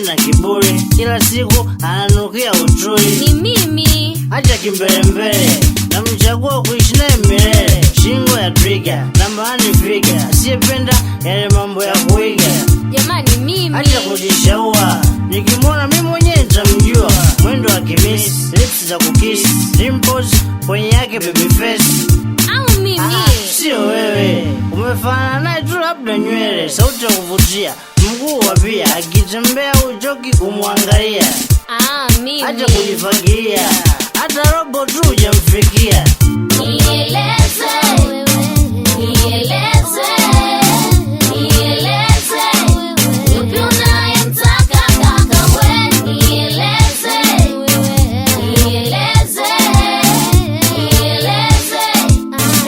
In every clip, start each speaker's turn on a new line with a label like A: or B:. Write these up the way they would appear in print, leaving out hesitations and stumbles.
A: na kiburi, kila siku ananukia uturi.
B: Ni mimi.
A: Acha kimbelembele, namchagua kuishi naye milele. Shingo ya trigger, nambani figa, asiyependa yale mambo ya kuiga.
B: Jamani mimi.
A: Acha kujishaua, nikimwona mimi mwenyewe nitamjua. Mwendo wa kimisi, lips za kukisi, dimples kwenye yake baby face.
B: Au mimi.
A: Sio wewe, umefanana naye tu labda nywele. Sauti ya kuvutia, mguu wa pia, akitembea uchoki kumwangalia.
B: Mimi.
A: Acha kujifagilia, hata robo tu hujamfikia.
B: Nieleze, nieleze, nieleze, yupi unayemtaka kaka we? Nieleze, nieleze, nieleze,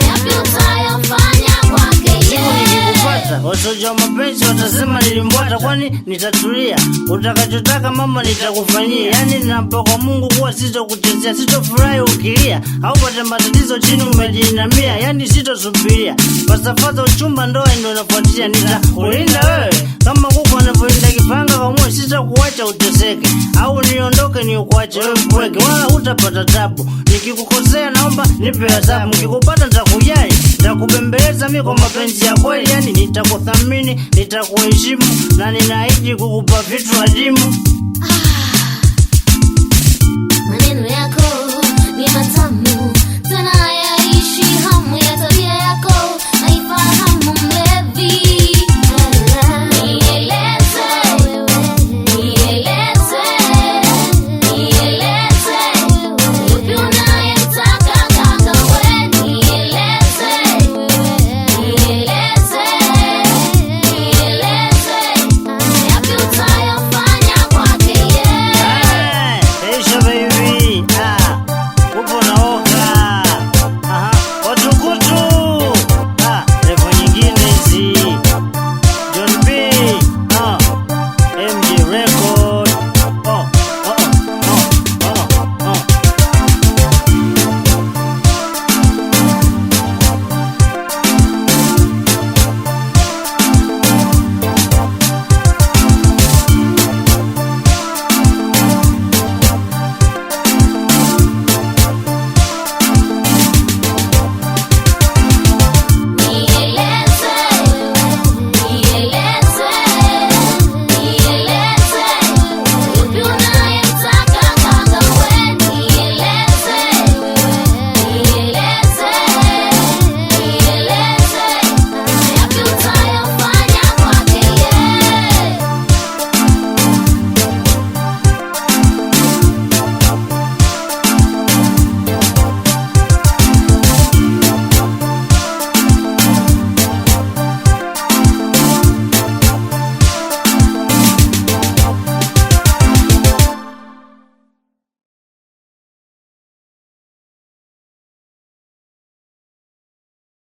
B: yapi utayofanya kwake yeye?
A: Nikikupata wasoja mapenzi watasema nilimbwata, kwani nitatulia. Utakachotaka mama nitakufanyia, yani ninapo kwa Mungu kuwa sitokuchezea. Sitofurahi ukilia au pata matatizo chini umejinamia, yani sitosubiria. Falsafa uchumba ndoa ndio inafuatia. Nitakulinda wewe kama kuku anapolinda kipanga kwa moyo. Sitakuacha uteseke au niondoke nikuache wewe mpweke, wala hutapata tabu. Nikikukosea naomba nipe adhabu, nikikupata nitakujali, nitakubembeleza mimi kwa mapenzi ya kweli. Yani nitakuthamini, nitakuheshimu na ninaahidi kukupa vitu adimu.